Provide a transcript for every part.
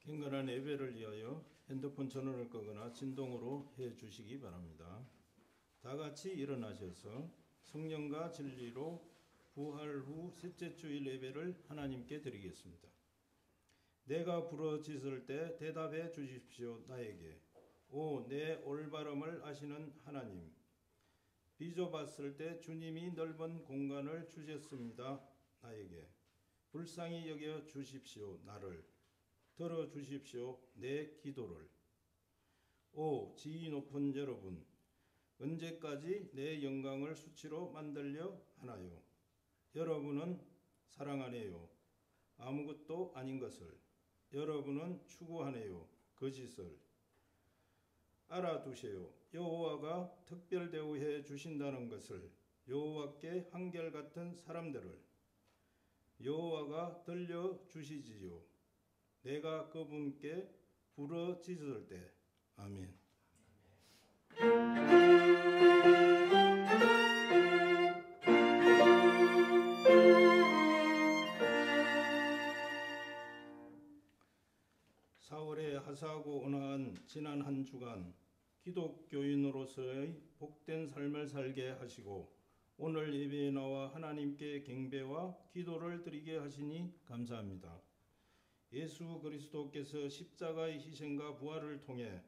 행간한 예배를 위하여 핸드폰 전원을 끄거나 진동으로 해주시기 바랍니다. 다 같이 일어나셔서 성령과 진리로 부활 후 셋째 주일 예배를 하나님께 드리겠습니다. 내가 부르짖을 때 대답해 주십시오. 나에게 오 내 올바름을 아시는 하나님, 비좁았을 때 주님이 넓은 공간을 주셨습니다. 나에게 불쌍히 여겨 주십시오. 나를 들어주십시오. 내 기도를. 오 지위 높은 여러분, 언제까지 내 영광을 수치로 만들려 하나요? 여러분은 사랑하네요. 아무것도 아닌 것을. 여러분은 추구하네요. 거짓을. 알아두세요. 여호와가 특별 대우해 주신다는 것을. 여호와께 한결같은 사람들을 여호와가 들려주시지요. 내가 그분께 부르짖을 때. 아멘. 사월에 하사하고 온화한 지난 한 주간 기독교인으로서의 복된 삶을 살게 하시고 오늘 예배에 나와 하나님께 경배와 기도를 드리게 하시니 감사합니다. 예수 그리스도께서 십자가의 희생과 부활을 통해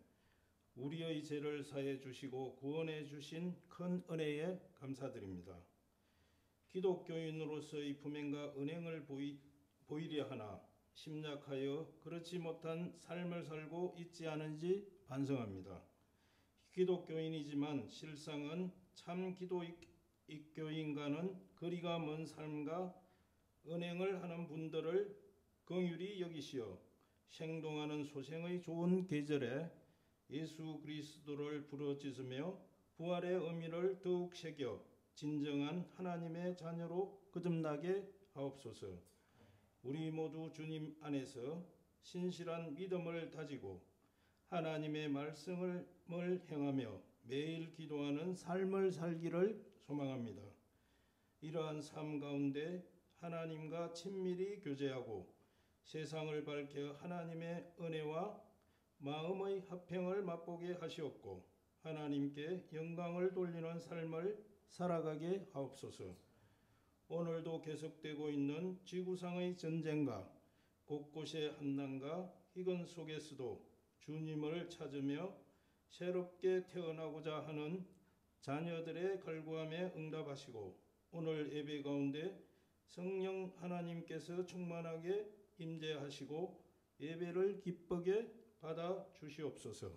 우리의 죄를 사해 주시고 구원해 주신 큰 은혜에 감사드립니다. 기독교인으로서의 품행과 은행을 보이려 하나 심약하여 그렇지 못한 삶을 살고 있지 않은지 반성합니다. 기독교인이지만 실상은 참 기독교인과는 거리가 먼 삶과 은행을 하는 분들을 긍휼히 여기시어 생동하는 소생의 좋은 계절에 예수 그리스도를 부르짖으며 부활의 의미를 더욱 새겨 진정한 하나님의 자녀로 거듭나게 하옵소서. 우리 모두 주님 안에서 신실한 믿음을 다지고 하나님의 말씀을 행하며 매일 기도하는 삶을 살기를 소망합니다. 이러한 삶 가운데 하나님과 친밀히 교제하고 세상을 밝혀 하나님의 은혜와 마음의 화평을 맛보게 하시옵고 하나님께 영광을 돌리는 삶을 살아가게 하옵소서. 오늘도 계속되고 있는 지구상의 전쟁과 곳곳의 환난과 희근 속에서도 주님을 찾으며 새롭게 태어나고자 하는 자녀들의 간구함에 응답하시고 오늘 예배 가운데 성령 하나님께서 충만하게 임재하시고 예배를 기쁘게 받아 주시옵소서.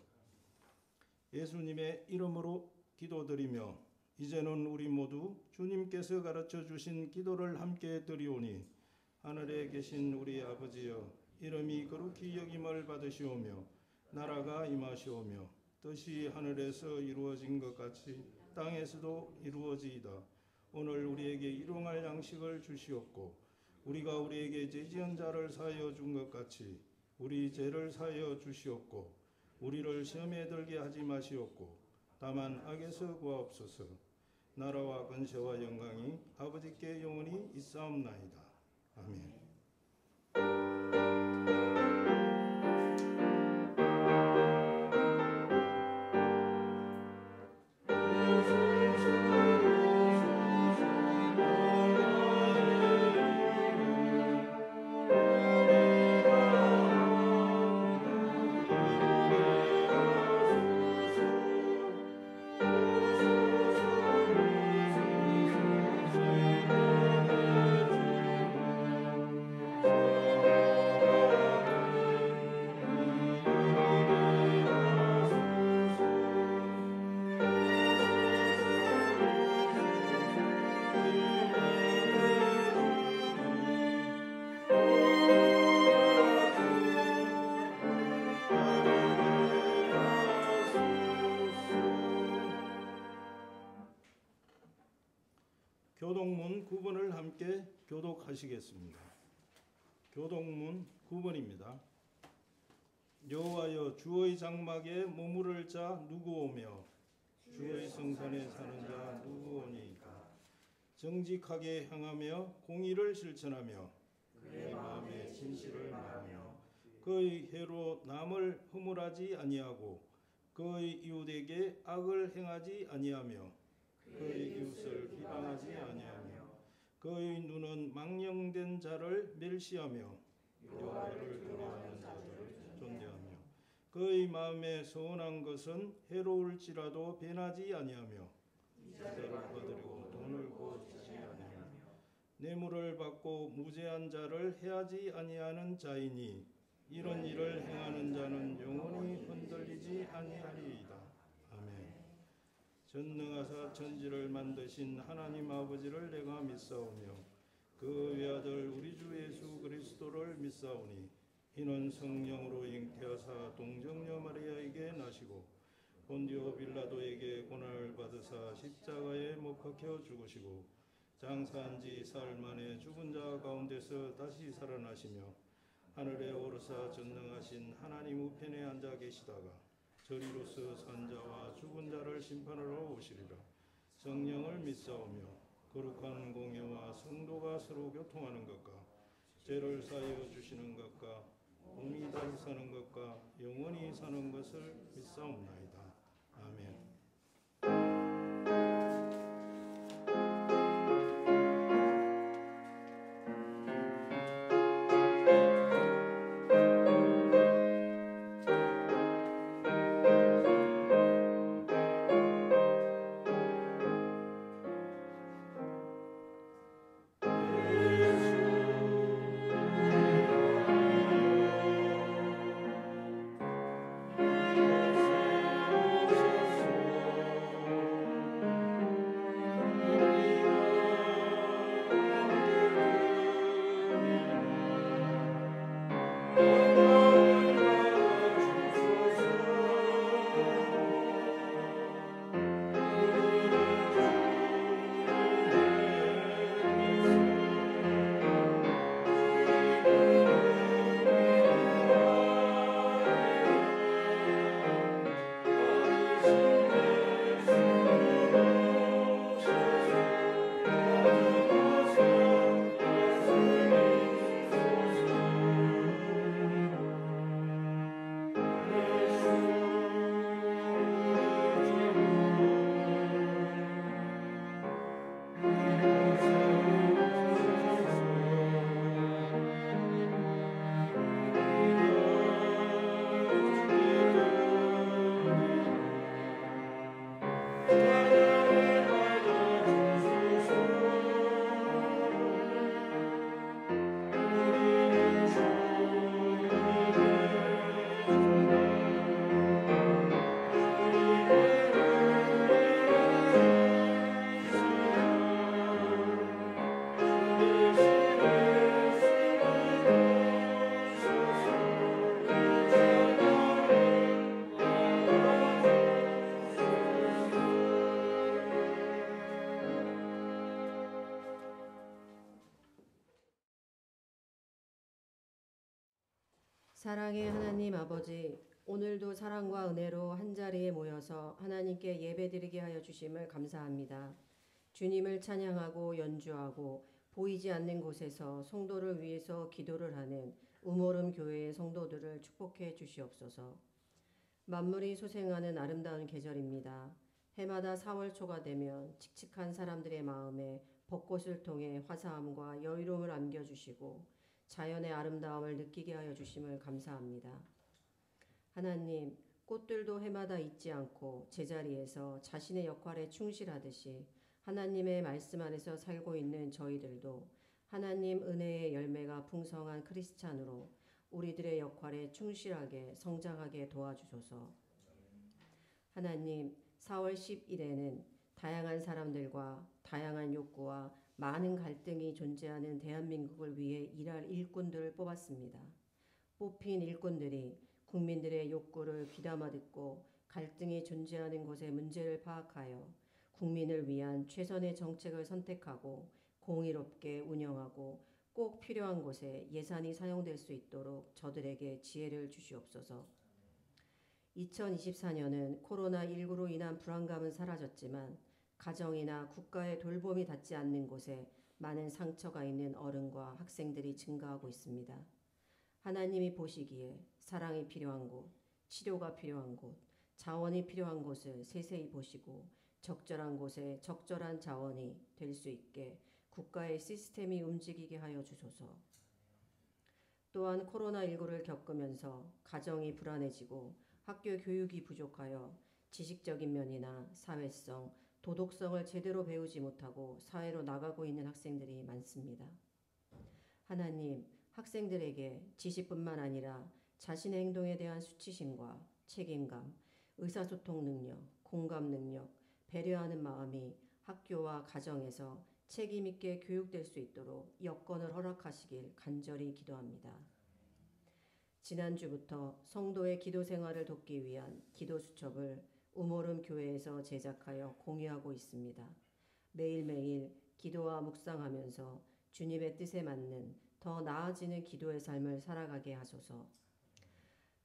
예수님의 이름으로 기도드리며 이제는 우리 모두 주님께서 가르쳐 주신 기도를 함께 드리오니 하늘에 계신 우리 아버지여, 이름이 거룩히 여김을 받으시오며 나라가 임하시오며 뜻이 하늘에서 이루어진 것 같이 땅에서도 이루어지이다. 오늘 우리에게 일용할 양식을 주시옵고 우리가 우리에게 죄지은 자를 사하여 준 것 같이 우리 죄를 사하여 주시옵고 우리를 시험에 들게 하지 마시옵고 다만 악에서 구하옵소서. 나라와 권세와 영광이 아버지께 영원히 있사옵나이다. 아멘. 교독문 9번을 함께 교독하시겠습니다. 교독문 9번입니다. 여호와여, 주의 장막에 머무를 자 누구오며 주의 성산에 사는 자 누구오니까. 정직하게 행하며 공의를 실천하며 그의 마음에 진실을 말하며 그의 해로 남을 허물하지 아니하고 그의 이웃에게 악을 행하지 아니하며 그의 이웃을 비방하지 아니하며 그의 눈은 망령된 자를 멸시하며 여호와를 두려워하는 자들을 존대하며 그의 마음에 서운한 것은 해로울지라도 변하지 아니하며 이자를 거두려고 돈을 고치지 아니하며 뇌물을 받고 무죄한 자를 해하지 아니하는 자이니 이런 일을 행하는 자는 영원히 흔들리지 아니하리이다. 아멘. 전능하사 천지를 만드신 하나님 아버지를 내가 믿사오며 그 외아들 우리 주 예수 그리스도를 믿사오니 이는 성령으로 잉태하사 동정녀 마리아에게 나시고 본디오 빌라도에게 고난을 받으사 십자가에 못 박혀 죽으시고 장사한 지 사흘 만에 죽은 자 가운데서 다시 살아나시며 하늘에 오르사 전능하신 하나님 우편에 앉아 계시다가 저리로서 산자와 죽은 자를 심판하러 오시리라. 성령을 믿사오며 거룩한 공예와 성도가 서로 교통하는 것과 죄를 사하여 주시는 것과 몸이 다시 사는 것과 영원히 사는 것을 믿사옵나이다. 아멘. 사랑의 하나님 아버지, 오늘도 사랑과 은혜로 한자리에 모여서 하나님께 예배드리게 하여 주심을 감사합니다. 주님을 찬양하고 연주하고 보이지 않는 곳에서 성도를 위해서 기도를 하는 우모름 교회의 성도들을 축복해 주시옵소서. 만물이 소생하는 아름다운 계절입니다. 해마다 4월 초가 되면 칙칙한 사람들의 마음에 벚꽃을 통해 화사함과 여유로움을 안겨주시고 자연의 아름다움을 느끼게 하여 주심을 감사합니다. 하나님, 꽃들도 해마다 잊지 않고 제자리에서 자신의 역할에 충실하듯이 하나님의 말씀 안에서 살고 있는 저희들도 하나님 은혜의 열매가 풍성한 크리스찬으로 우리들의 역할에 충실하게 성장하게 도와주소서. 하나님, 4월 10일에는 다양한 사람들과 다양한 욕구와 많은 갈등이 존재하는 대한민국을 위해 일할 일꾼들을 뽑았습니다. 뽑힌 일꾼들이 국민들의 욕구를 귀담아 듣고 갈등이 존재하는 곳의 문제를 파악하여 국민을 위한 최선의 정책을 선택하고 공의롭게 운영하고 꼭 필요한 곳에 예산이 사용될 수 있도록 저들에게 지혜를 주시옵소서. 2024년은 코로나19로 인한 불안감은 사라졌지만 가정이나 국가의 돌봄이 닿지 않는 곳에 많은 상처가 있는 어른과 학생들이 증가하고 있습니다. 하나님이 보시기에 사랑이 필요한 곳, 치료가 필요한 곳, 자원이 필요한 곳을 세세히 보시고 적절한 곳에 적절한 자원이 될 수 있게 국가의 시스템이 움직이게 하여 주소서. 또한 코로나19를 겪으면서 가정이 불안해지고 학교 교육이 부족하여 지식적인 면이나 사회성, 도덕성을 제대로 배우지 못하고 사회로 나가고 있는 학생들이 많습니다. 하나님, 학생들에게 지식뿐만 아니라 자신의 행동에 대한 수치심과 책임감, 의사소통 능력, 공감 능력, 배려하는 마음이 학교와 가정에서 책임 있게 교육될 수 있도록 여건을 허락하시길 간절히 기도합니다. 지난주부터 성도의 기도 생활을 돕기 위한 기도 수첩을 우모름 교회에서 제작하여 공유하고 있습니다. 매일매일 기도와 묵상하면서 주님의 뜻에 맞는 더 나아지는 기도의 삶을 살아가게 하소서.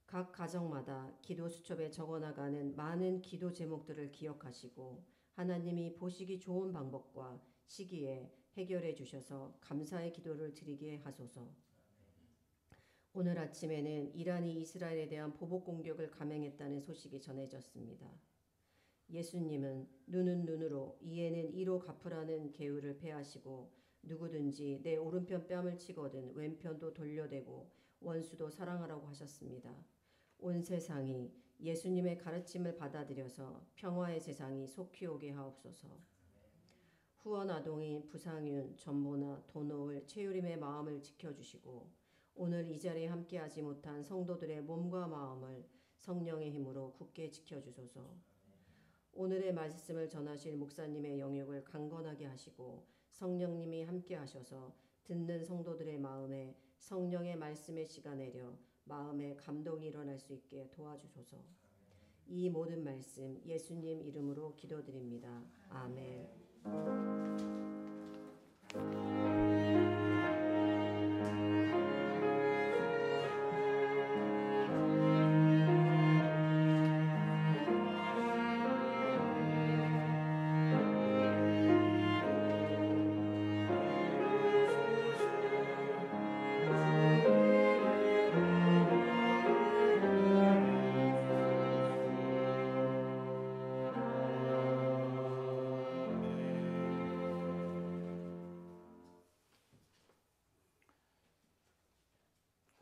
각 가정마다 기도 수첩에 적어나가는 많은 기도 제목들을 기억하시고 하나님이 보시기 좋은 방법과 시기에 해결해 주셔서 감사의 기도를 드리게 하소서. 오늘 아침에는 이란이 이스라엘에 대한 보복 공격을 감행했다는 소식이 전해졌습니다. 예수님은 눈은 눈으로 이에는 이로 갚으라는 계율을 폐하시고 누구든지 내 오른편 뺨을 치거든 왼편도 돌려대고 원수도 사랑하라고 하셨습니다. 온 세상이 예수님의 가르침을 받아들여서 평화의 세상이 속히 오게 하옵소서. 후원 아동인 부상윤, 전보나, 도노을, 최유림의 마음을 지켜주시고 오늘 이 자리에 함께하지 못한 성도들의 몸과 마음을 성령의 힘으로 굳게 지켜주소서. 오늘의 말씀을 전하실 목사님의 영역을 강건하게 하시고 성령님이 함께하셔서 듣는 성도들의 마음에 성령의 말씀의 씨가 내려 마음에 감동이 일어날 수 있게 도와주소서. 이 모든 말씀 예수님 이름으로 기도드립니다. 아멘.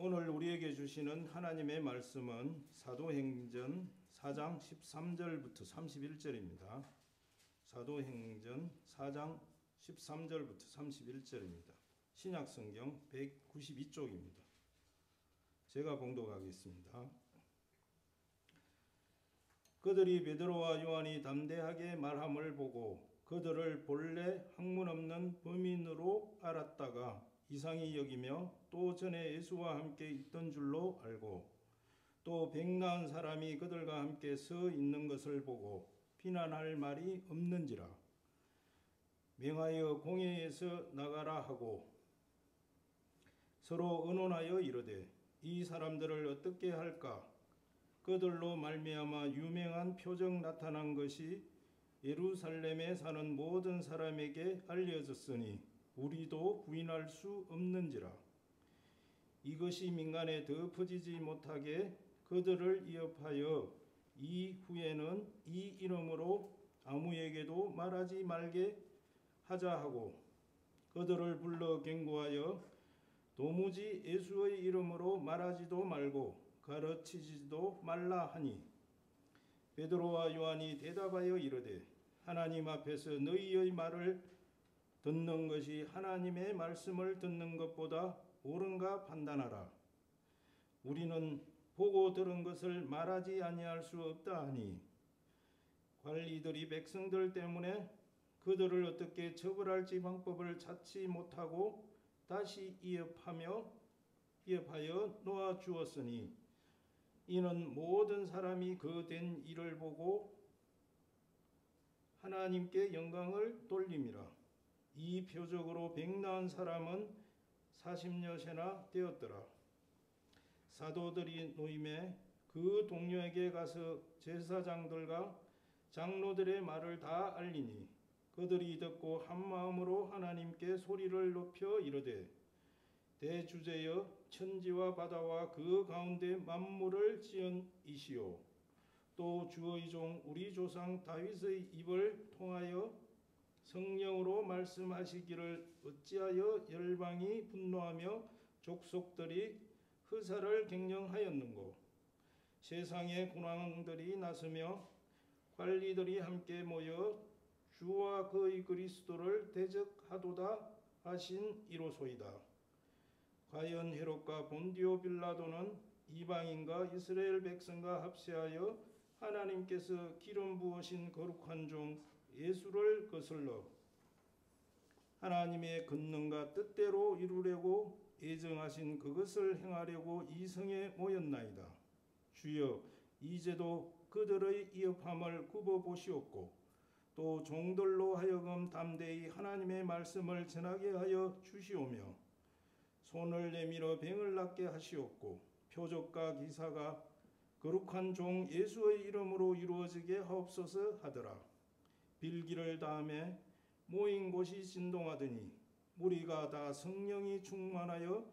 오늘 우리에게 주시는 하나님의 말씀은 사도행전 4장 13절부터 31절입니다. 사도행전 4장 13절부터 31절입니다. 신약성경 192쪽입니다. 제가 봉독하겠습니다. 그들이 베드로와 요한이 담대하게 말함을 보고 그들을 본래 학문 없는 범인으로 알았다가 이상히 여기며 또 전에 예수와 함께 있던 줄로 알고 또 백나은 사람이 그들과 함께 서 있는 것을 보고 비난할 말이 없는지라 명하여 공회에서 나가라 하고 서로 의논하여 이르되 이 사람들을 어떻게 할까? 그들로 말미암아 유명한 표적 나타난 것이 예루살렘에 사는 모든 사람에게 알려졌으니 우리도 부인할 수 없는지라. 이것이 민간에 더 퍼지지 못하게 그들을 위협하여 이후에는 이 이름으로 아무에게도 말하지 말게 하자 하고 그들을 불러 경고하여 도무지 예수의 이름으로 말하지도 말고 가르치지도 말라 하니 베드로와 요한이 대답하여 이르되 하나님 앞에서 너희의 말을 듣는 것이 하나님의 말씀을 듣는 것보다 옳은가 판단하라. 우리는 보고 들은 것을 말하지 아니할 수 없다 하니 관리들이 백성들 때문에 그들을 어떻게 처벌할지 방법을 찾지 못하고 다시 위협하여 놓아 주었으니 이는 모든 사람이 그 된 일을 보고 하나님께 영광을 돌림이라. 이 표적으로 백나은 사람은 40여세나 되었더라. 사도들이 노임에 그 동료에게 가서 제사장들과 장로들의 말을 다 알리니 그들이 듣고 한 마음으로 하나님께 소리를 높여 이르되 대주제여 천지와 바다와 그 가운데 만물을 지은 이시오. 또 주의 종 우리 조상 다윗의 입을 통하여 성령으로 말씀하시기를 어찌하여 열방이 분노하며 족속들이 흐사를 경영하였는고. 세상의 군왕들이 나서며 관리들이 함께 모여 주와 그의 그리스도를 대적하도다 하신 이로소이다. 과연 헤롯과 본디오 빌라도는 이방인과 이스라엘 백성과 합세하여 하나님께서 기름 부으신 거룩한 종 예수를 거슬러 하나님의 권능과 뜻대로 이루려고 예정하신 그것을 행하려고 이 성에 모였나이다. 주여, 이제도 그들의 이업함을 굽어보시옵고 또 종들로 하여금 담대히 하나님의 말씀을 전하게 하여 주시오며 손을 내밀어 병을 낫게 하시옵고 표적과 기사가 거룩한 종 예수의 이름으로 이루어지게 하옵소서 하더라. 빌기를 다음에 모인 곳이 진동하더니 무리가 다 성령이 충만하여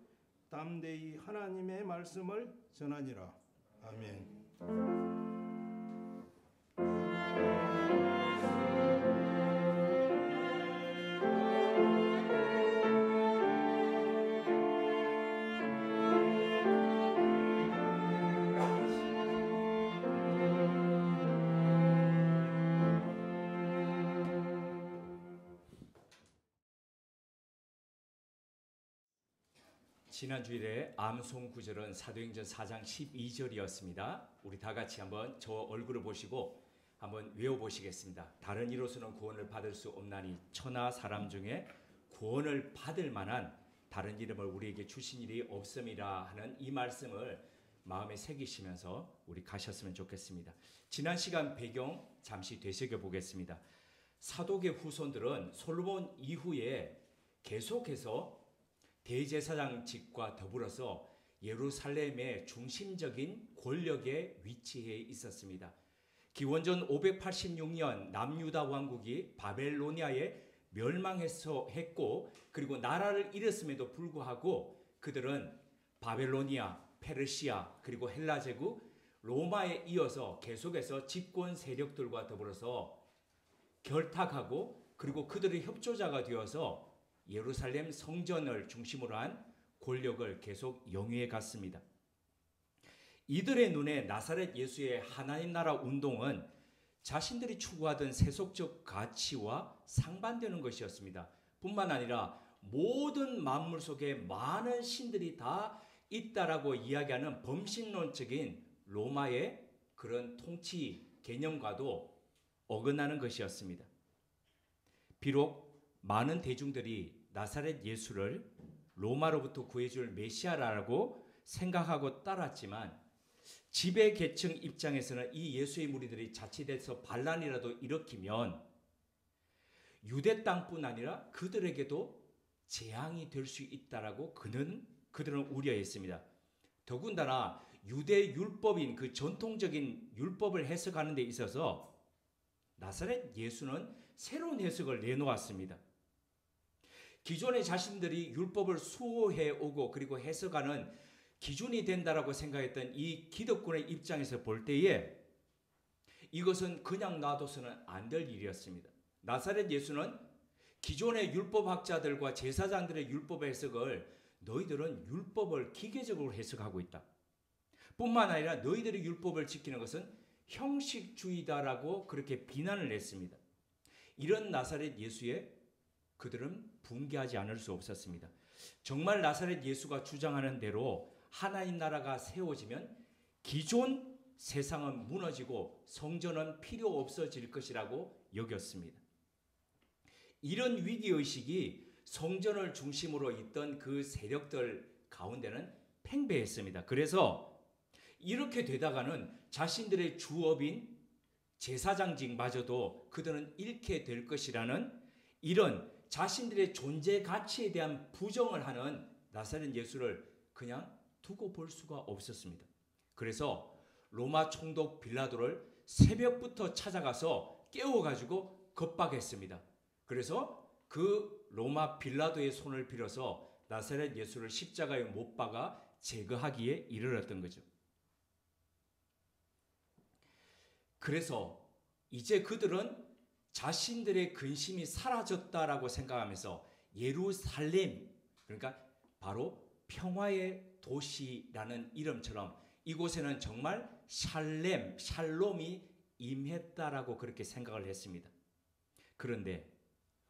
담대히 하나님의 말씀을 전하니라. 아멘. 지난 주일에 암송 구절은 사도행전 4장 12절이었습니다. 우리 다 같이 한번 저 얼굴을 보시고 한번 외워보시겠습니다. 다른 이로서는 구원을 받을 수 없나니 천하 사람 중에 구원을 받을 만한 다른 이름을 우리에게 주신 일이 없음이라 하는 이 말씀을 마음에 새기시면서 우리 가셨으면 좋겠습니다. 지난 시간 배경 잠시 되새겨 보겠습니다. 사도계 후손들은 솔로몬 이후에 계속해서 대제사장직과 더불어서 예루살렘의 중심적인 권력에 위치해 있었습니다. 기원전 586년 남유다 왕국이 바벨로니아에 멸망해서 했고 그리고 나라를 잃었음에도 불구하고 그들은 바벨로니아, 페르시아 그리고 헬라 제국 로마에 이어서 계속해서 집권 세력들과 더불어서 결탁하고 그리고 그들의 협조자가 되어서 예루살렘 성전을 중심으로 한 권력을 계속 영위해 갔습니다. 이들의 눈에 나사렛 예수의 하나님 나라 운동은 자신들이 추구하던 세속적 가치와 상반되는 것이었습니다. 뿐만 아니라 모든 만물 속에 많은 신들이 다 있다라고 이야기하는 범신론적인 로마의 그런 통치 개념과도 어긋나는 것이었습니다. 비록 많은 대중들이 나사렛 예수를 로마로부터 구해줄 메시아라고 생각하고 따랐지만 지배계층 입장에서는 이 예수의 무리들이 자칫해서 반란이라도 일으키면 유대 땅뿐 아니라 그들에게도 재앙이 될 수 있다라고 그들은 우려했습니다. 더군다나 유대 율법인 그 전통적인 율법을 해석하는 데 있어서 나사렛 예수는 새로운 해석을 내놓았습니다. 기존에 자신들이 율법을 수호해 오고 그리고 해석하는 기준이 된다라고 생각했던 이 기득권의 입장에서 볼 때에 이것은 그냥 놔둬서는 안 될 일이었습니다. 나사렛 예수는 기존의 율법학자들과 제사장들의 율법 해석을 너희들은 율법을 기계적으로 해석하고 있다. 뿐만 아니라 너희들의 율법을 지키는 것은 형식주의다라고 그렇게 비난을 했습니다. 이런 나사렛 예수에 그들은 붕괴하지 않을 수 없었습니다. 정말 나사렛 예수가 주장하는 대로 하나님 나라가 세워지면 기존 세상은 무너지고 성전은 필요 없어질 것이라고 여겼습니다. 이런 위기의식이 성전을 중심으로 있던 그 세력들 가운데는 팽배했습니다. 그래서 이렇게 되다가는 자신들의 주업인 제사장직마저도 그들은 잃게 될 것이라는 이런 자신들의 존재 가치에 대한 부정을 하는 나사렛 예수를 그냥 두고 볼 수가 없었습니다. 그래서 로마 총독 빌라도를 새벽부터 찾아가서 깨워가지고 겁박했습니다. 그래서 그 로마 빌라도의 손을 빌어서 나사렛 예수를 십자가에 못 박아 제거하기에 이르렀던 거죠. 그래서 이제 그들은 자신들의 근심이 사라졌다라고 생각하면서 예루살렘, 그러니까 바로 평화의 도시라는 이름처럼 이곳에는 정말 샬롬이 임했다라고 그렇게 생각을 했습니다. 그런데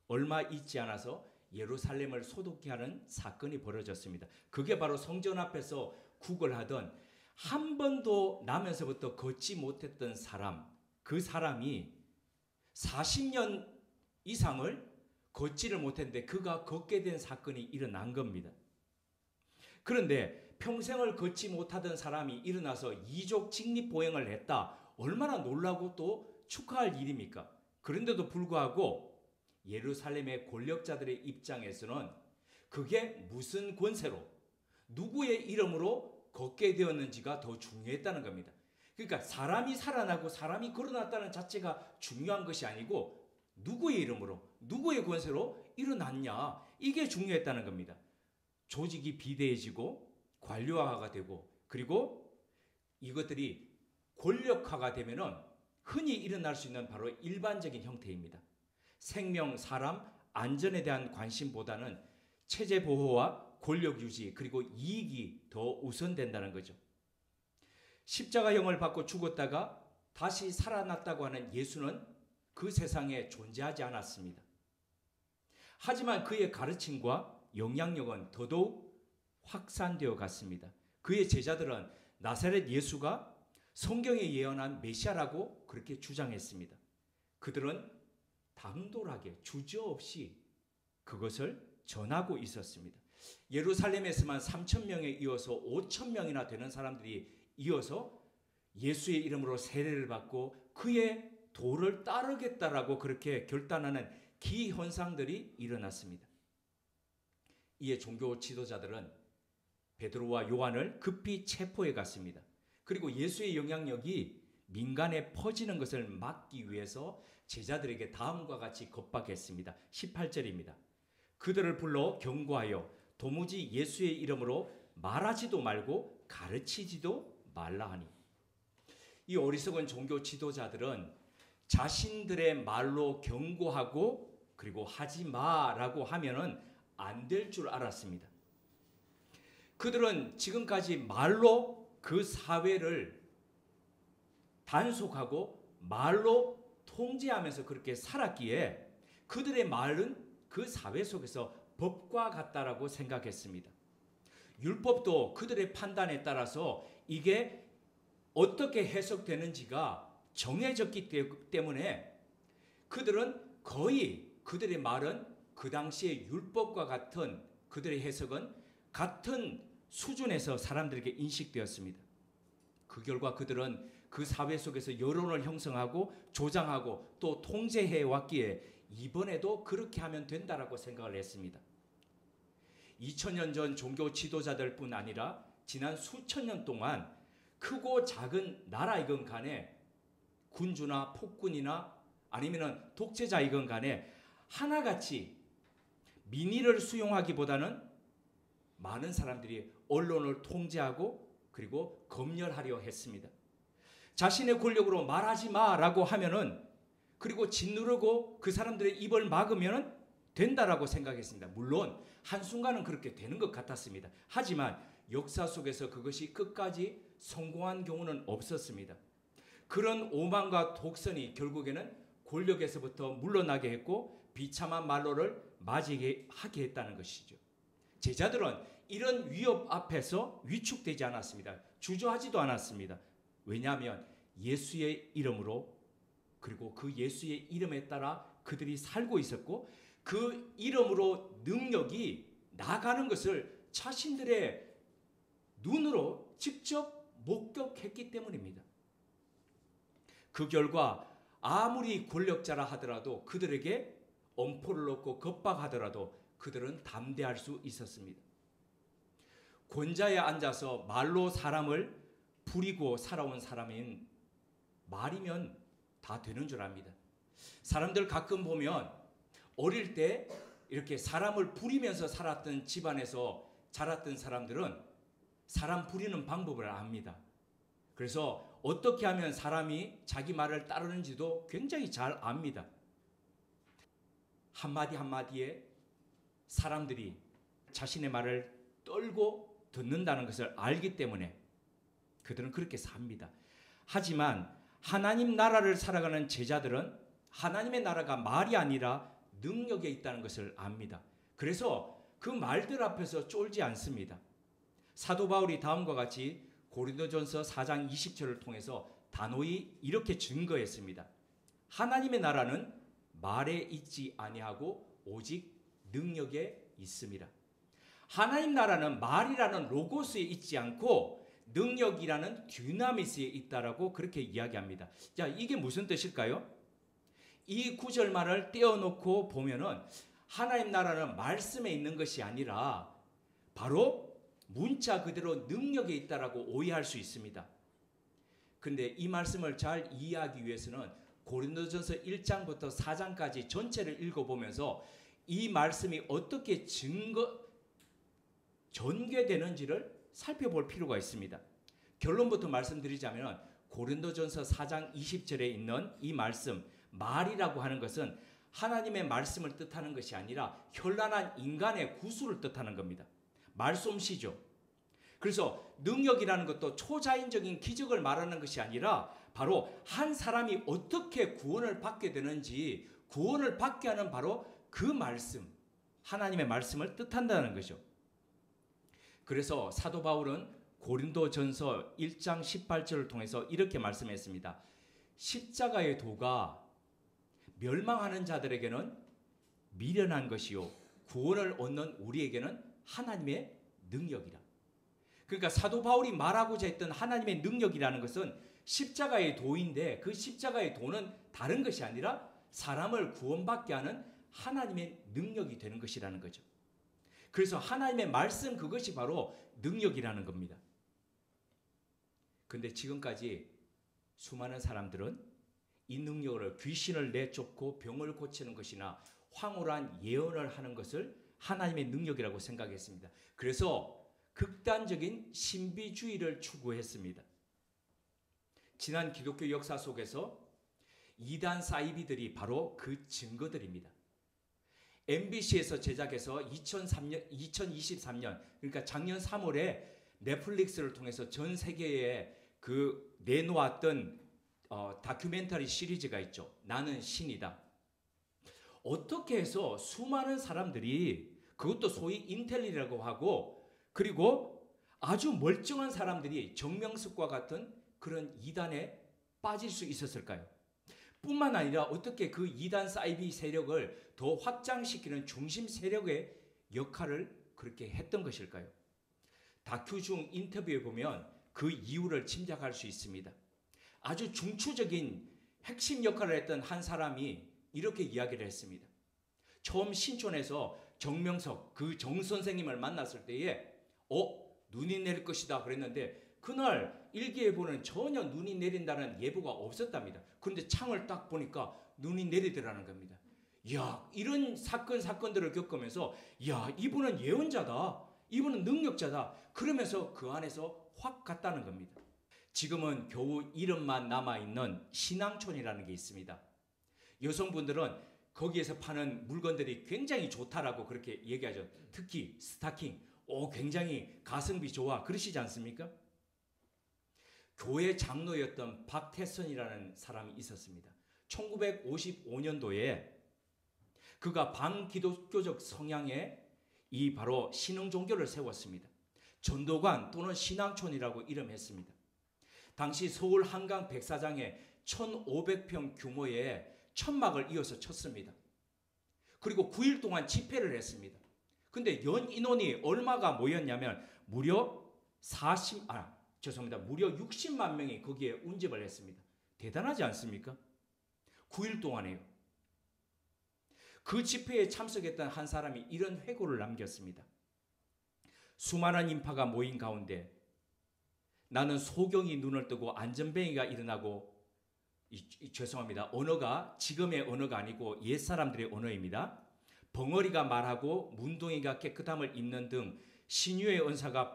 얼마 있지 않아서 예루살렘을 소독케 하는 사건이 벌어졌습니다. 그게 바로 성전 앞에서 구걸하던 한 번도 나면서부터 걷지 못했던 사람, 그 사람이 40년 이상을 걷지를 못했는데 그가 걷게 된 사건이 일어난 겁니다. 그런데 평생을 걷지 못하던 사람이 일어나서 이족 직립보행을 했다. 얼마나 놀라고 또 축하할 일입니까? 그런데도 불구하고 예루살렘의 권력자들의 입장에서는 그게 무슨 권세로 누구의 이름으로 걷게 되었는지가 더 중요했다는 겁니다. 그러니까 사람이 살아나고 사람이 걸어났다는 자체가 중요한 것이 아니고 누구의 이름으로 누구의 권세로 일어났냐 이게 중요했다는 겁니다. 조직이 비대해지고 관료화가 되고 그리고 이것들이 권력화가 되면은 흔히 일어날 수 있는 바로 일반적인 형태입니다. 생명, 사람, 안전에 대한 관심보다는 체제 보호와 권력 유지 그리고 이익이 더 우선된다는 거죠. 십자가형을 받고 죽었다가 다시 살아났다고 하는 예수는 그 세상에 존재하지 않았습니다. 하지만 그의 가르침과 영향력은 더더욱 확산되어 갔습니다. 그의 제자들은 나사렛 예수가 성경에 예언한 메시아라고 그렇게 주장했습니다. 그들은 당돌하게 주저없이 그것을 전하고 있었습니다. 예루살렘에서만 3,000명에 이어서 5,000명이나 되는 사람들이 이어서 예수의 이름으로 세례를 받고 그의 도를 따르겠다라고 그렇게 결단하는 기현상들이 일어났습니다. 이에 종교 지도자들은 베드로와 요한을 급히 체포해 갔습니다. 그리고 예수의 영향력이 민간에 퍼지는 것을 막기 위해서 제자들에게 다음과 같이 겁박했습니다. 18절입니다. 그들을 불러 경고하여 도무지 예수의 이름으로 말하지도 말고 가르치지도 말라 하니. 이 어리석은 종교 지도자들은 자신들의 말로 경고하고 그리고 하지 마라고 하면은 안 될 줄 알았습니다. 그들은 지금까지 말로 그 사회를 단속하고 말로 통제하면서 그렇게 살았기에 그들의 말은 그 사회 속에서 법과 같다라고 생각했습니다. 율법도 그들의 판단에 따라서 이게 어떻게 해석되는지가 정해졌기 때문에 그들은 거의 그들의 말은 그 당시의 율법과 같은 그들의 해석은 같은 수준에서 사람들에게 인식되었습니다. 그 결과 그들은 그 사회 속에서 여론을 형성하고 조장하고 또 통제해 왔기에 이번에도 그렇게 하면 된다라고 생각을 했습니다. 2000년 전 종교 지도자들뿐 아니라 지난 수천 년 동안 크고 작은 나라이건 간에 군주나 폭군이나 아니면 독재자이건 간에 하나같이 민의를 수용하기보다는 많은 사람들이 언론을 통제하고 그리고 검열하려 했습니다. 자신의 권력으로 말하지 마라고 하면은 그리고 짓누르고 그 사람들의 입을 막으면 된다라고 생각했습니다. 물론 한순간은 그렇게 되는 것 같았습니다. 하지만 역사 속에서 그것이 끝까지 성공한 경우는 없었습니다. 그런 오만과 독선이 결국에는 권력에서부터 물러나게 했고 비참한 말로를 맞이하게 했다는 것이죠. 제자들은 이런 위협 앞에서 위축되지 않았습니다. 주저하지도 않았습니다. 왜냐하면 예수의 이름으로 그리고 그 예수의 이름에 따라 그들이 살고 있었고 그 이름으로 능력이 나가는 것을 자신들의 눈으로 직접 목격했기 때문입니다. 그 결과 아무리 권력자라 하더라도 그들에게 엄포를 놓고 겁박하더라도 그들은 담대할 수 있었습니다. 권자에 앉아서 말로 사람을 부리고 살아온 사람인 말이면 다 되는 줄 압니다. 사람들 가끔 보면 어릴 때 이렇게 사람을 부리면서 살았던 집안에서 자랐던 사람들은 사람 부리는 방법을 압니다. 그래서 어떻게 하면 사람이 자기 말을 따르는지도 굉장히 잘 압니다. 한마디 한마디에 사람들이 자신의 말을 떨고 듣는다는 것을 알기 때문에 그들은 그렇게 삽니다. 하지만 하나님 나라를 살아가는 제자들은 하나님의 나라가 말이 아니라 능력에 있다는 것을 압니다. 그래서 그 말들 앞에서 쫄지 않습니다. 사도 바울이 다음과 같이 고린도전서 4장 20절을 통해서 단호히 이렇게 증거했습니다. 하나님의 나라는 말에 있지 아니하고 오직 능력에 있습니다. 하나님 나라는 말이라는 로고스에 있지 않고 능력이라는 듀나미스에 있다라고 그렇게 이야기합니다. 자, 이게 무슨 뜻일까요? 이 구절만을 떼어놓고 보면은 하나님 나라는 말씀에 있는 것이 아니라 바로 문자 그대로 능력에 있다라고 오해할 수 있습니다. 근데 이 말씀을 잘 이해하기 위해서는 고린도전서 1장부터 4장까지 전체를 읽어보면서 이 말씀이 어떻게 전개되는지를 살펴볼 필요가 있습니다. 결론부터 말씀드리자면 고린도전서 4장 20절에 있는 이 말씀 말이라고 하는 것은 하나님의 말씀을 뜻하는 것이 아니라 현란한 인간의 구수를 뜻하는 겁니다. 말솜씨죠. 그래서 능력이라는 것도 초자연적인 기적을 말하는 것이 아니라 바로 한 사람이 어떻게 구원을 받게 되는지 구원을 받게 하는 바로 그 말씀, 하나님의 말씀을 뜻한다는 거죠. 그래서 사도 바울은 고린도전서 1장 18절을 통해서 이렇게 말씀했습니다. 십자가의 도가 멸망하는 자들에게는 미련한 것이요 구원을 얻는 우리에게는 하나님의 능력이라. 그러니까 사도 바울이 말하고자 했던 하나님의 능력이라는 것은 십자가의 도인데 그 십자가의 도는 다른 것이 아니라 사람을 구원받게 하는 하나님의 능력이 되는 것이라는 거죠. 그래서 하나님의 말씀 그것이 바로 능력이라는 겁니다. 근데 지금까지 수많은 사람들은 이 능력을 귀신을 내쫓고 병을 고치는 것이나 황홀한 예언을 하는 것을 하나님의 능력이라고 생각했습니다. 그래서 극단적인 신비주의를 추구했습니다. 지난 기독교 역사 속에서 이단 사이비들이 바로 그 증거들입니다. MBC에서 제작해서 2023년 그러니까 작년 3월에 넷플릭스를 통해서 전 세계에 그 내놓았던 다큐멘터리 시리즈가 있죠. 나는 신이다. 어떻게 해서 수많은 사람들이 그것도 소위 인텔리라고 하고 그리고 아주 멀쩡한 사람들이 정명석과 같은 그런 이단에 빠질 수 있었을까요? 뿐만 아니라 어떻게 그 이단 사이비 세력을 더 확장시키는 중심 세력의 역할을 그렇게 했던 것일까요? 다큐 중 인터뷰에 보면 그 이유를 짐작할 수 있습니다. 아주 중추적인 핵심 역할을 했던 한 사람이 이렇게 이야기를 했습니다. 처음 신촌에서 정명석 그 정 선생님을 만났을 때에 눈이 내릴 것이다 그랬는데 그날 일기예보는 전혀 눈이 내린다는 예보가 없었답니다. 그런데 창을 딱 보니까 눈이 내리더라는 겁니다. 이야, 이런 사건들을 겪으면서 야, 이분은 예언자다. 이분은 능력자다. 그러면서 그 안에서 확 갔다는 겁니다. 지금은 겨우 이름만 남아있는 신앙촌이라는 게 있습니다. 여성분들은 거기에서 파는 물건들이 굉장히 좋다라고 그렇게 얘기하죠. 특히 스타킹, 굉장히 가성비 좋아 그러시지 않습니까? 교회 장로였던 박태선이라는 사람이 있었습니다. 1955년도에 그가 반기독교적 성향의 이 바로 신흥 종교를 세웠습니다. 전도관 또는 신앙촌이라고 이름했습니다. 당시 서울 한강 백사장에 1,500평 규모의 천막을 이어서 쳤습니다. 그리고 9일 동안 집회를 했습니다. 근데 연 인원이 얼마가 모였냐면 무려 60만 명이 거기에 운집을 했습니다. 대단하지 않습니까? 9일 동안에요. 그 집회에 참석했던 한 사람이 이런 회고를 남겼습니다. 수많은 인파가 모인 가운데 나는 소경이 눈을 뜨고 안전뱅이가 일어나고 죄송합니다. 언어가 지금의 언어가 아니고 옛사람들의 언어입니다. 벙어리가 말하고 문둥이가 깨끗함을 입는 등 신유의 은사가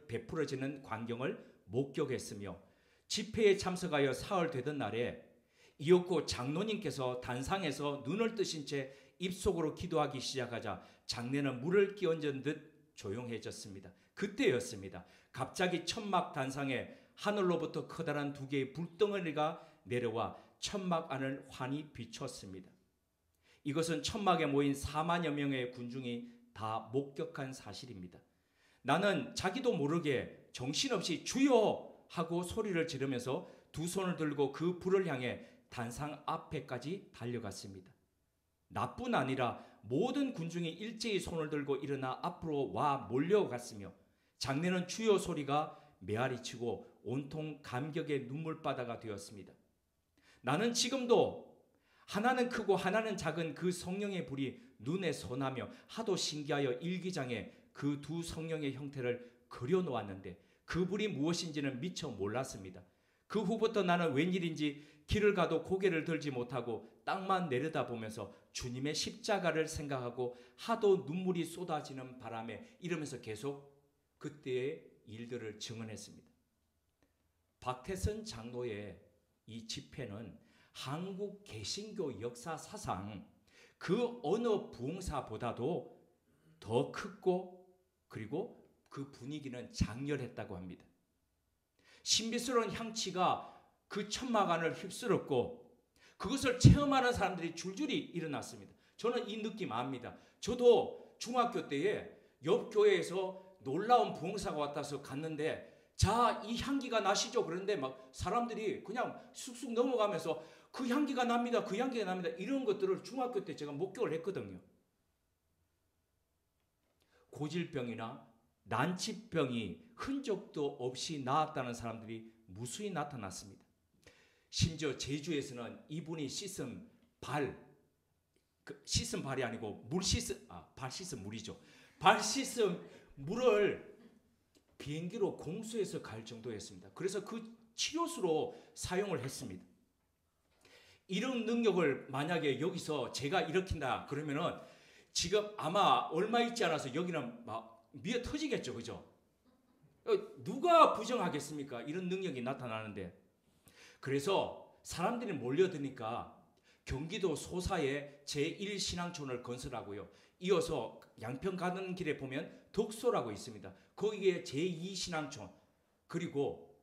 베풀어지는 광경을 목격했으며 집회에 참석하여 사흘 되던 날에 이윽고 장로님께서 단상에서 눈을 뜨신 채 입속으로 기도하기 시작하자 장내는 물을 끼얹은 듯 조용해졌습니다. 그때였습니다. 갑자기 천막 단상에 하늘로부터 커다란 두 개의 불덩어리가 내려와 천막 안을 환히 비췄습니다. 이것은 천막에 모인 4만여 명의 군중이 다 목격한 사실입니다. 나는 자기도 모르게 정신없이 주여 하고 소리를 지르면서 두 손을 들고 그 불을 향해 단상 앞에까지 달려갔습니다. 나뿐 아니라 모든 군중이 일제히 손을 들고 일어나 앞으로 와 몰려갔으며 장내는 주여 소리가 메아리치고 온통 감격의 눈물바다가 되었습니다. 나는 지금도 하나는 크고 하나는 작은 그 성령의 불이 눈에 선하며 하도 신기하여 일기장에 그 두 성령의 형태를 그려놓았는데 그 불이 무엇인지는 미처 몰랐습니다. 그 후부터 나는 웬일인지 길을 가도 고개를 들지 못하고 땅만 내려다보면서 주님의 십자가를 생각하고 하도 눈물이 쏟아지는 바람에 이러면서 계속 그때의 일들을 증언했습니다. 박태선 장로의 이 집회는 한국 개신교 역사 사상 그 어느 부흥사보다도 더 크고 그리고 그 분위기는 장렬했다고 합니다. 신비스러운 향취가 그 천막 안을 휩쓸었고 그것을 체험하는 사람들이 줄줄이 일어났습니다. 저는 이 느낌 압니다. 저도 중학교 때에 옆 교회에서 놀라운 부흥사가 왔다서 갔는데 자, 이 향기가 나시죠? 그런데 막 사람들이 그냥 쑥쑥 넘어가면서 그 향기가 납니다. 그 향기가 납니다. 이런 것들을 중학교 때 제가 목격을 했거든요. 고질병이나 난치병이 흔적도 없이 나았다는 사람들이 무수히 나타났습니다. 심지어 제주에서는 이분이 씻은 씻은 발이 아니고 발 씻은 물이죠. 발 씻은 물을 비행기로 공수해서 갈 정도였습니다. 그래서 그 치료수로 사용을 했습니다. 이런 능력을 만약에 여기서 제가 일으킨다 그러면은 지금 아마 얼마 있지 않아서 여기는 막 미어 터지겠죠. 그죠? 누가 부정하겠습니까? 이런 능력이 나타나는데. 그래서 사람들이 몰려드니까 경기도 소사에 제1신앙촌을 건설하고요. 이어서 양평 가는 길에 보면 덕소라고 있습니다. 거기에 제2신앙촌 그리고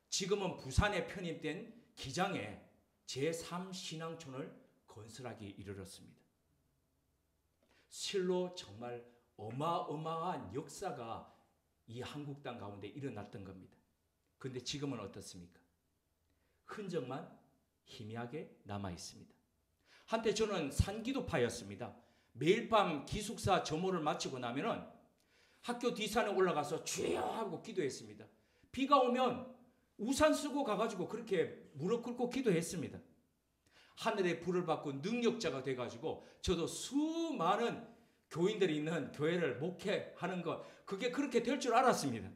지금은 부산에 편입된 기장에 제3신앙촌을 건설하기 이르렀습니다. 실로 정말 어마어마한 역사가 이 한국 땅 가운데 일어났던 겁니다. 그런데 지금은 어떻습니까? 흔적만 희미하게 남아 있습니다. 한때 저는 산기도파였습니다. 매일 밤 기숙사 점호를 마치고 나면은 학교 뒷산에 올라가서 주여 하고 기도했습니다. 비가 오면 우산 쓰고 가가지고 그렇게 무릎 꿇고 기도했습니다. 하늘의 불을 받고 능력자가 돼가지고 저도 수많은 교인들이 있는 교회를 목회하는 것 그게 그렇게 될 줄 알았습니다.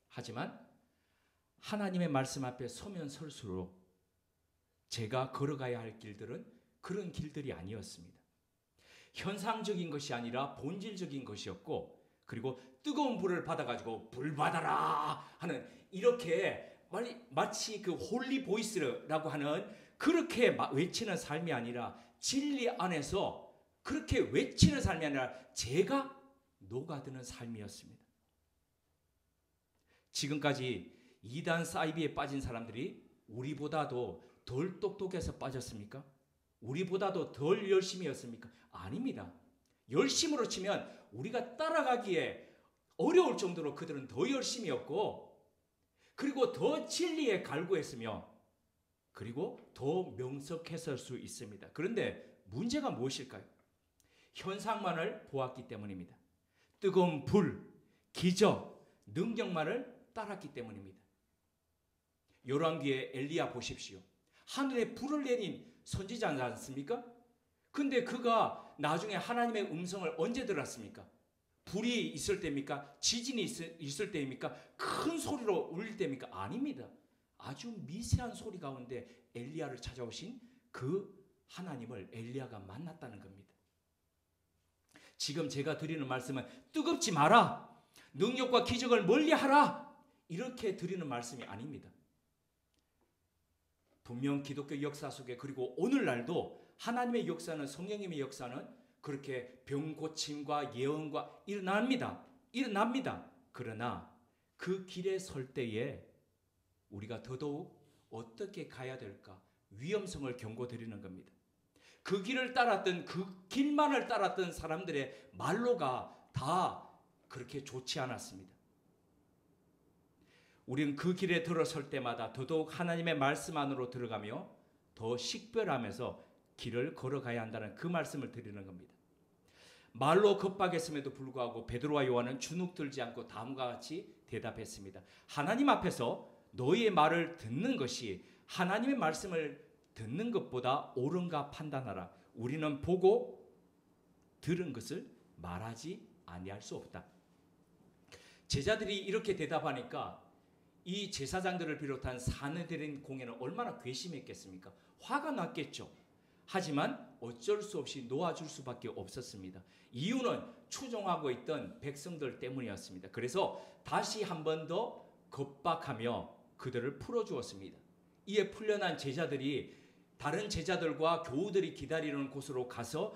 하지만 하나님의 말씀 앞에 서면 설수록 제가 걸어가야 할 길들은 그런 길들이 아니었습니다. 현상적인 것이 아니라 본질적인 것이었고 그리고 뜨거운 불을 받아가지고 불 받아라 하는 이렇게 마치 그 홀리 보이스라고 하는 그렇게 외치는 삶이 아니라 진리 안에서 그렇게 외치는 삶이 아니라 제가 녹아드는 삶이었습니다. 지금까지 이단 사이비에 빠진 사람들이 우리보다도 덜 똑똑해서 빠졌습니까? 우리보다도 덜 열심이었습니까? 아닙니다. 열심으로 치면 우리가 따라가기에 어려울 정도로 그들은 더 열심이었고 그리고 더 진리에 갈구했으며 그리고 더 명석했을 수 있습니다. 그런데 문제가 무엇일까요? 현상만을 보았기 때문입니다. 뜨거운 불, 기적, 능력만을 따랐기 때문입니다. 열왕기에 엘리야 보십시오. 하늘에 불을 내린 선지자지 않습니까? 근데 그가 나중에 하나님의 음성을 언제 들었습니까? 불이 있을 때입니까? 지진이 있을 때입니까? 큰 소리로 울릴 때입니까? 아닙니다. 아주 미세한 소리 가운데 엘리야를 찾아오신 그 하나님을 엘리야가 만났다는 겁니다. 지금 제가 드리는 말씀은 뜨겁지 마라. 능력과 기적을 멀리하라. 이렇게 드리는 말씀이 아닙니다. 분명 기독교 역사 속에 그리고 오늘날도 하나님의 역사는 성령님의 역사는 그렇게 병 고침과 예언과 일어납니다. 그러나 그 길에 설 때에 우리가 더더욱 어떻게 가야 될까? 위험성을 경고드리는 겁니다. 그 길을 따랐던 그 길만을 따랐던 사람들의 말로가 다 그렇게 좋지 않았습니다. 우리는 그 길에 들어설 때마다 더더욱 하나님의 말씀 안으로 들어가며 더 식별하면서 길을 걸어가야 한다는 그 말씀을 드리는 겁니다. 말로 겁박했음에도 불구하고 베드로와 요한은 주눅 들지 않고 다음과 같이 대답했습니다. 하나님 앞에서 너희의 말을 듣는 것이 하나님의 말씀을 듣는 것보다 옳은가 판단하라. 우리는 보고 들은 것을 말하지 아니할 수 없다. 제자들이 이렇게 대답하니까 이 제사장들을 비롯한 사내들인 공회는 얼마나 괘씸했겠습니까? 화가 났겠죠. 하지만 어쩔 수 없이 놓아줄 수밖에 없었습니다. 이유는 추종하고 있던 백성들 때문이었습니다. 그래서 다시 한 번 더 겁박하며 그들을 풀어주었습니다. 이에 풀려난 제자들이 다른 제자들과 교우들이 기다리는 곳으로 가서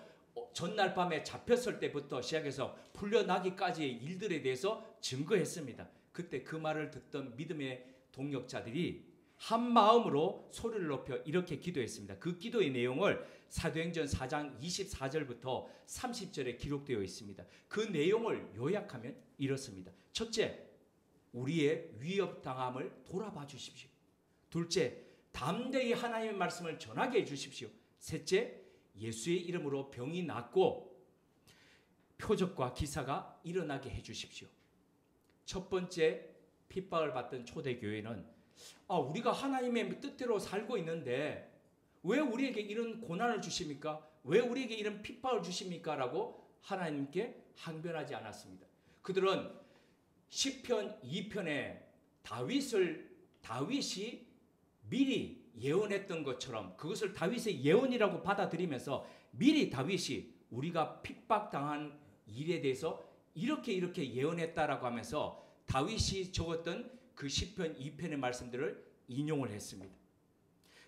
전날 밤에 잡혔을 때부터 시작해서 풀려나기까지의 일들에 대해서 증거했습니다. 그때 그 말을 듣던 믿음의 동역자들이 한 마음으로 소리를 높여 이렇게 기도했습니다. 그 기도의 내용을 사도행전 4장 24절부터 30절에 기록되어 있습니다. 그 내용을 요약하면 이렇습니다. 첫째, 우리의 위협당함을 돌아봐 주십시오. 둘째, 담대히 하나님의 말씀을 전하게 해주십시오. 셋째, 예수의 이름으로 병이 낫고 표적과 기사가 일어나게 해주십시오. 첫 번째 핍박을 받던 초대교회는 우리가 하나님의 뜻대로 살고 있는데 왜 우리에게 이런 고난을 주십니까? 왜 우리에게 이런 핍박을 주십니까? 라고 하나님께 항변하지 않았습니다. 그들은 시편 2편에 다윗이 미리 예언했던 것처럼 그것을 다윗의 예언이라고 받아들이면서 미리 다윗이 우리가 핍박당한 일에 대해서 이렇게 예언했다라고 하면서 다윗이 적었던 그 시편 2편의 말씀들을 인용을 했습니다.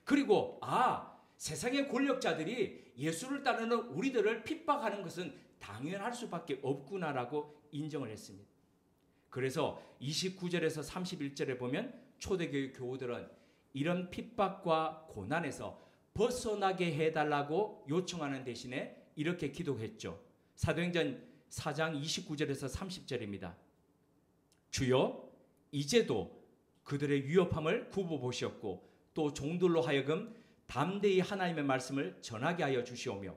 그리고 세상의 권력자들이 예수를 따르는 우리들을 핍박하는 것은 당연할 수밖에 없구나라고 인정을 했습니다. 그래서 29절에서 31절에 보면 초대교회 교우들은 이런 핍박과 고난에서 벗어나게 해달라고 요청하는 대신에 이렇게 기도했죠. 사도행전 4장 29절에서 30절입니다. 주여, 이제도 그들의 위협함을 굽어보시었고 또 종들로 하여금 담대히 하나님의 말씀을 전하게 하여 주시오며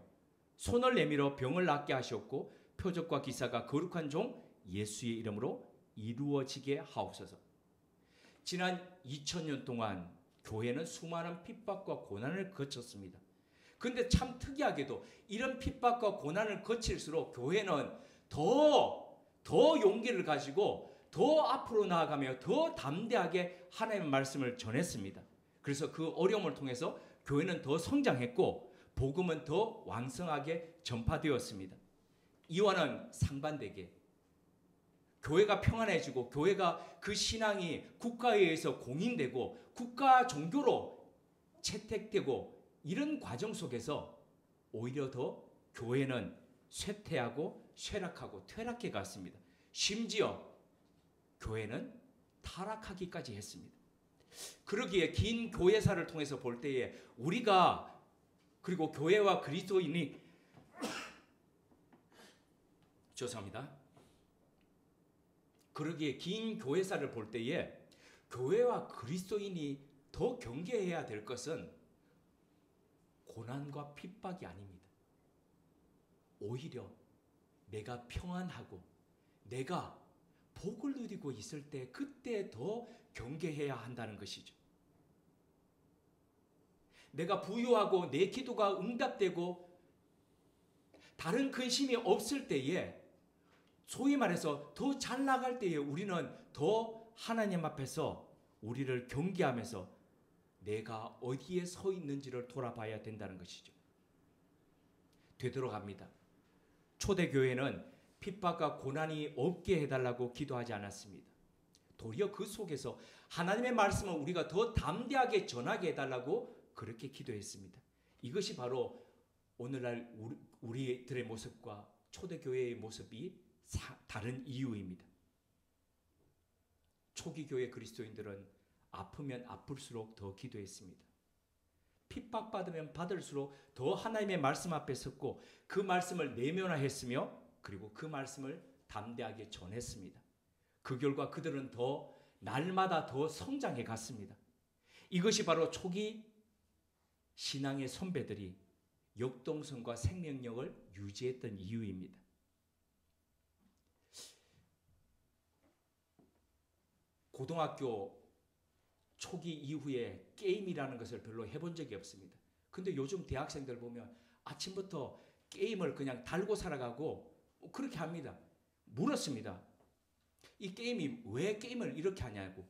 손을 내밀어 병을 낫게 하시었고 표적과 기사가 거룩한 종 예수의 이름으로 이루어지게 하옵소서. 지난 2000년 동안 교회는 수많은 핍박과 고난을 거쳤습니다. 그런데 참 특이하게도 이런 핍박과 고난을 거칠수록 교회는 더 용기를 가지고 더 앞으로 나아가며 더 담대하게 하나님의 말씀을 전했습니다. 그래서 그 어려움을 통해서 교회는 더 성장했고 복음은 더 왕성하게 전파되었습니다. 이와는 상반되게 교회가 평안해지고 교회가 그 신앙이 국가에 의해서 공인되고 국가 종교로 채택되고 이런 과정 속에서 오히려 더 교회는 쇠퇴하고 쇠락하고 퇴락해 갔습니다. 심지어 교회는 타락하기까지 했습니다. 그러기에 긴 교회사를 통해서 볼 때에 우리가 그리고 교회와 그리스도인이 죄송합니다. 그러기에 긴 교회사를 볼 때에 교회와 그리스도인이 더 경계해야 될 것은 고난과 핍박이 아닙니다. 오히려 내가 평안하고 내가 복을 누리고 있을 때 그때 더 경계해야 한다는 것이죠. 내가 부유하고 내 기도가 응답되고 다른 근심이 없을 때에 소위 말해서 더 잘 나갈 때에 우리는 더 하나님 앞에서 우리를 경계하면서 내가 어디에 서 있는지를 돌아봐야 된다는 것이죠. 되돌아갑니다. 초대교회는 핍박과 고난이 없게 해달라고 기도하지 않았습니다. 도리어 그 속에서 하나님의 말씀을 우리가 더 담대하게 전하게 해달라고 그렇게 기도했습니다. 이것이 바로 오늘날 우리들의 모습과 초대교회의 모습이 다른 이유입니다. 초기 교회 그리스도인들은 아프면 아플수록 더 기도했습니다. 핍박받으면 받을수록 더 하나님의 말씀 앞에 섰고 그 말씀을 내면화했으며 그리고 그 말씀을 담대하게 전했습니다. 그 결과 그들은 더 날마다 더 성장해 갔습니다. 이것이 바로 초기 신앙의 선배들이 역동성과 생명력을 유지했던 이유입니다. 고등학교 초기 이후에 게임이라는 것을 별로 해본 적이 없습니다. 근데 요즘 대학생들 보면 아침부터 게임을 그냥 달고 살아가고 그렇게 합니다. 물었습니다. 이 게임이 왜 게임을 이렇게 하냐고.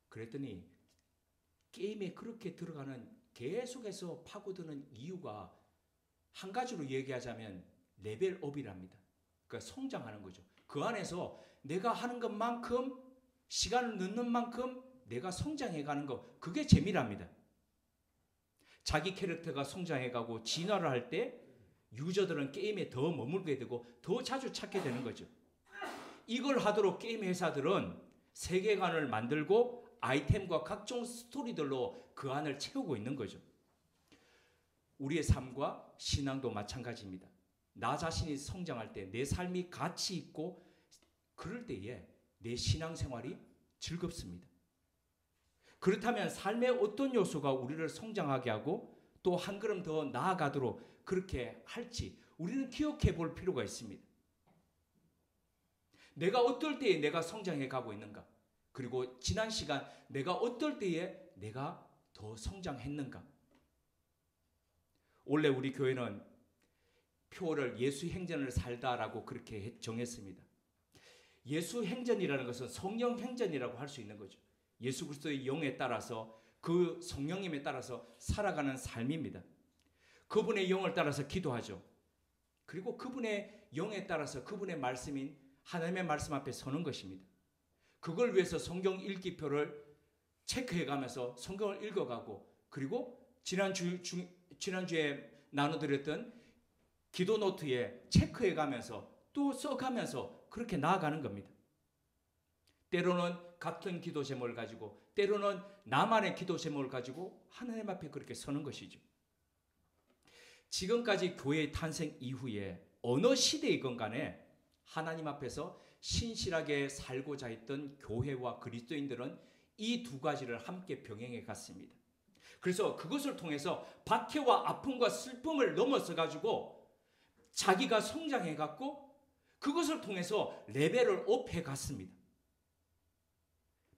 그랬더니 게임에 그렇게 들어가는 계속해서 파고드는 이유가 한 가지로 얘기하자면 레벨업이랍니다. 그러니까 성장하는 거죠. 그 안에서 내가 하는 것만큼 시간을 넣는 만큼 내가 성장해가는 것, 그게 재미랍니다. 자기 캐릭터가 성장해가고 진화를 할 때 유저들은 게임에 더 머물게 되고 더 자주 찾게 되는 거죠. 이걸 하도록 게임 회사들은 세계관을 만들고 아이템과 각종 스토리들로 그 안을 채우고 있는 거죠. 우리의 삶과 신앙도 마찬가지입니다. 나 자신이 성장할 때 내 삶이 가치 있고 그럴 때에 내 신앙생활이 즐겁습니다. 그렇다면 삶의 어떤 요소가 우리를 성장하게 하고 또 한 걸음 더 나아가도록 그렇게 할지 우리는 기억해 볼 필요가 있습니다. 내가 어떨 때에 내가 성장해 가고 있는가? 그리고 지난 시간 내가 어떨 때에 내가 더 성장했는가? 원래 우리 교회는 표어를 예수 행전을 살다라고 그렇게 정했습니다. 예수 행전이라는 것은 성령 행전이라고 할 수 있는 거죠. 예수 그리스도의 영에 따라서 그 성령님에 따라서 살아가는 삶입니다. 그분의 영을 따라서 기도하죠. 그리고 그분의 영에 따라서 그분의 말씀인 하나님의 말씀 앞에 서는 것입니다. 그걸 위해서 성경 읽기표를 체크해가면서 성경을 읽어가고 그리고 지난주에 나눠드렸던 기도 노트에 체크해가면서 또 써가면서 그렇게 나아가는 겁니다. 때로는 같은 기도 제목을 가지고 때로는 나만의 기도 제목을 가지고 하나님 앞에 그렇게 서는 것이죠. 지금까지 교회의 탄생 이후에 어느 시대이건 간에 하나님 앞에서 신실하게 살고자 했던 교회와 그리스도인들은 이 두 가지를 함께 병행해 갔습니다. 그래서 그것을 통해서 박해와 아픔과 슬픔을 넘어서 가지고 자기가 성장해 갔고 그것을 통해서 레벨을 업해 갔습니다.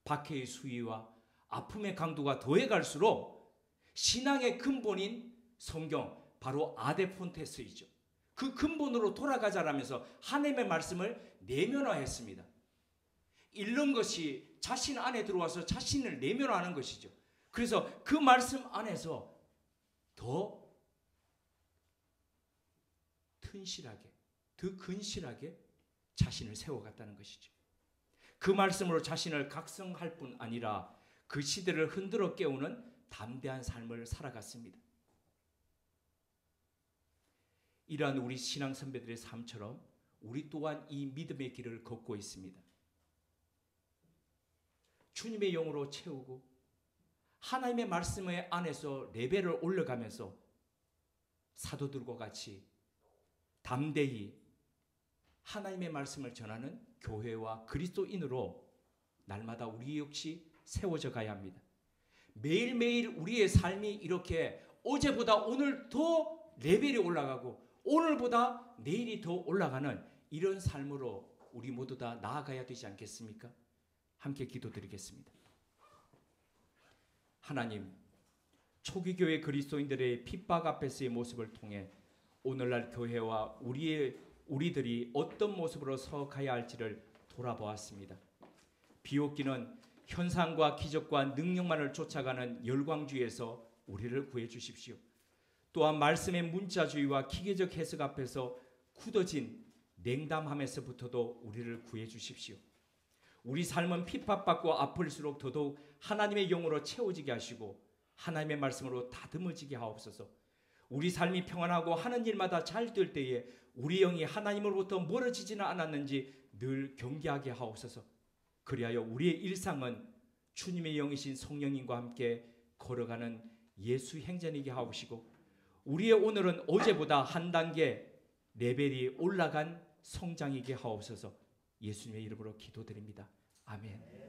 박해의 수위와 아픔의 강도가 더해 갈수록 신앙의 근본인 성경, 바로 아데폰테스이죠. 그 근본으로 돌아가자라면서 하나님의 말씀을 내면화했습니다. 읽는 것이 자신 안에 들어와서 자신을 내면화하는 것이죠. 그래서 그 말씀 안에서 더 튼실하게, 더 근실하게 자신을 세워갔다는 것이죠. 그 말씀으로 자신을 각성할 뿐 아니라 그 시대를 흔들어 깨우는 담대한 삶을 살아갔습니다. 이러한 우리 신앙 선배들의 삶처럼 우리 또한 이 믿음의 길을 걷고 있습니다. 주님의 영으로 채우고 하나님의 말씀의 안에서 레벨을 올려가면서 사도들과 같이 담대히 하나님의 말씀을 전하는 교회와 그리스도인으로 날마다 우리 역시 세워져 가야 합니다. 매일매일 우리의 삶이 이렇게 어제보다 오늘 더 레벨이 올라가고 오늘보다 내일이 더 올라가는 이런 삶으로 우리 모두 다 나아가야 되지 않겠습니까? 함께 기도드리겠습니다. 하나님, 초기 교회 그리스도인들의 핍박 앞에서의 모습을 통해 오늘날 교회와 우리들이 어떤 모습으로 서가야 할지를 돌아보았습니다. 비옥기는 현상과 기적과 능력만을 쫓아가는 열광주의에서 우리를 구해 주십시오. 또한 말씀의 문자주의와 기계적 해석 앞에서 굳어진 냉담함에서부터도 우리를 구해 주십시오. 우리 삶은 핍박받고 아플수록 더더욱 하나님의 영으로 채워지게 하시고 하나님의 말씀으로 다듬어지게 하옵소서. 우리 삶이 평안하고 하는 일마다 잘 될 때에 우리 영이 하나님으로부터 멀어지지는 않았는지 늘 경계하게 하옵소서. 그리하여 우리의 일상은 주님의 영이신 성령님과 함께 걸어가는 예수 행전이게 하옵시고 우리의 오늘은 어제보다 한 단계 레벨이 올라간 성장이게 하옵소서. 예수님의 이름으로 기도드립니다. 아멘.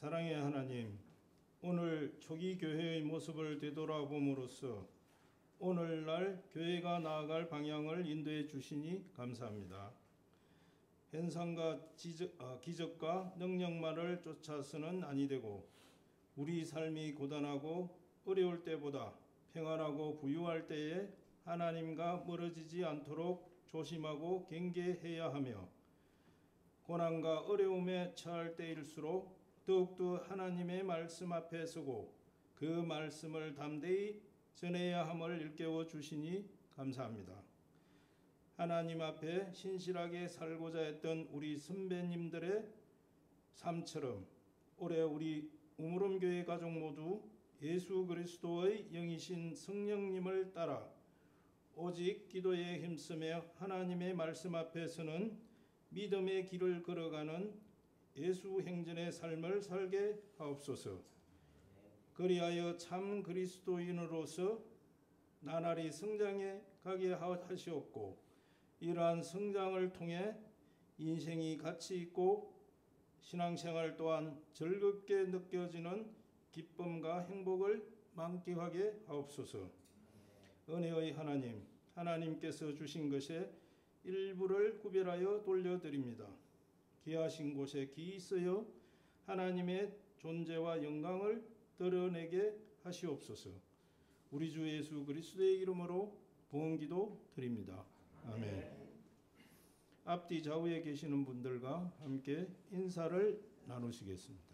사랑의 하나님, 오늘 초기 교회의 모습을 되돌아봄으로써 오늘날 교회가 나아갈 방향을 인도해 주시니 감사합니다. 현상과 기적과 능력만을 쫓아서는 아니 되고 우리 삶이 고단하고 어려울 때보다 평안하고 부유할 때에 하나님과 멀어지지 않도록 조심하고 경계해야 하며 고난과 어려움에 처할 때일수록 더욱더 하나님의 말씀 앞에 서고 그 말씀을 담대히 전해야 함을 일깨워 주시니 감사합니다. 하나님 앞에 신실하게 살고자 했던 우리 선배님들의 삶처럼 올해 우리 우물엄교회 가족 모두 예수 그리스도의 영이신 성령님을 따라 오직 기도에 힘쓰며 하나님의 말씀 앞에 서는 믿음의 길을 걸어가는 예수 행전의 삶을 살게 하옵소서. 그리하여 참 그리스도인으로서 나날이 성장해 가게 하시옵고 이러한 성장을 통해 인생이 가치 있고 신앙생활 또한 즐겁게 느껴지는 기쁨과 행복을 만끽하게 하옵소서. 은혜의 하나님, 하나님께서 주신 것의 일부를 구별하여 돌려드립니다. 귀하신 곳에 귀히 쓰여 하나님의 존재와 영광을 드러내게 하시옵소서. 우리 주 예수 그리스도의 이름으로 부恩기도 드립니다. 아멘. 앞뒤 좌우에 계시는 분들과 함께 인사를 나누시겠습니다.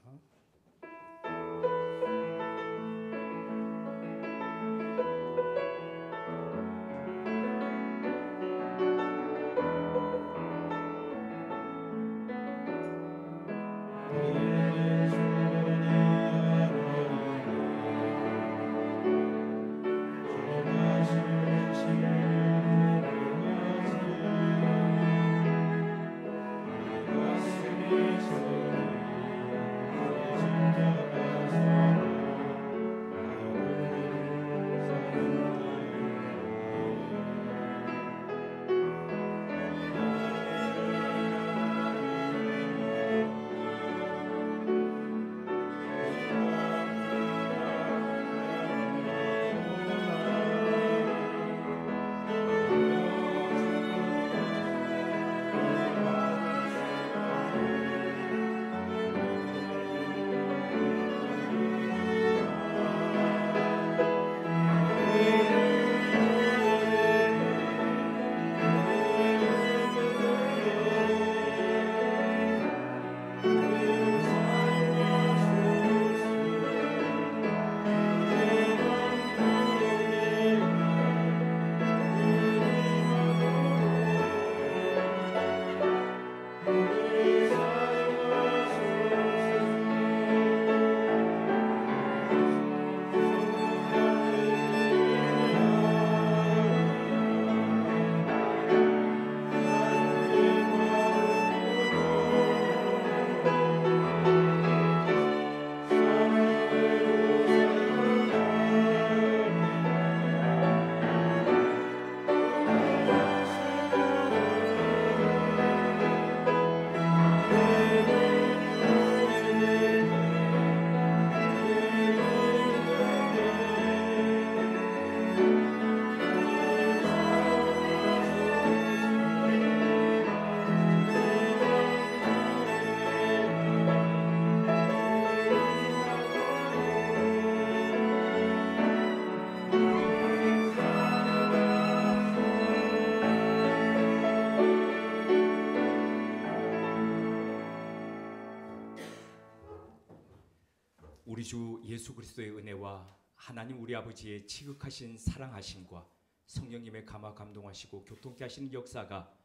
우리 주 예수 그리스도의 은혜와 하나님 우리 아버지의 지극하신 사랑하심과 성령님의 감화 감동하시고 교통케 하시는 역사가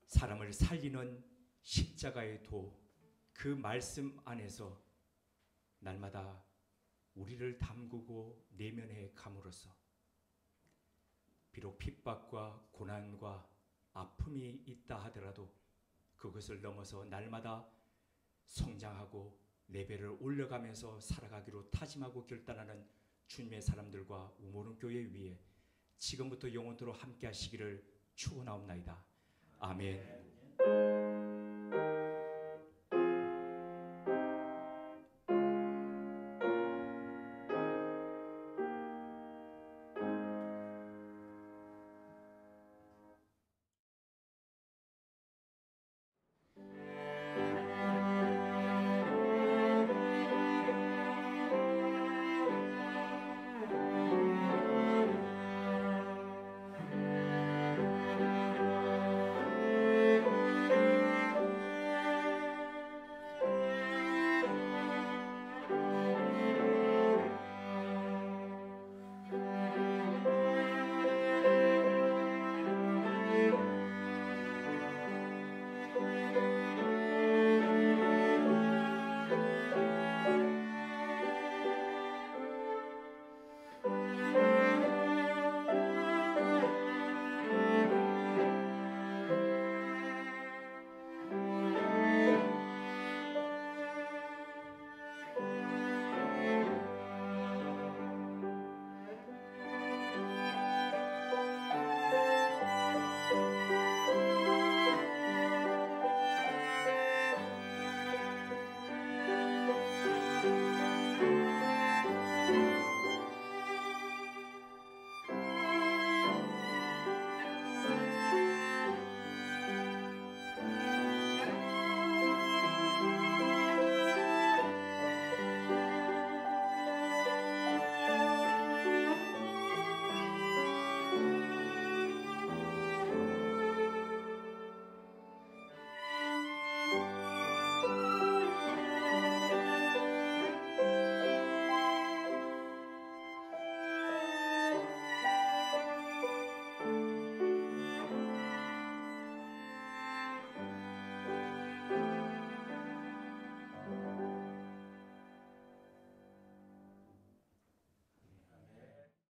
사람을 살리는 십자가의 도, 그 말씀 안에서 날마다 우리를 담그고 내면에 감으로써 비록 핍박과 고난과 아픔이 있다 하더라도 그것을 넘어서 날마다 성장하고 레벨을 올려가면서 살아가기로 다짐하고 결단하는 주님의 사람들과 우모론교회 위에 지금부터 영원토록 함께 하시기를 축원하옵나이다. 아멘.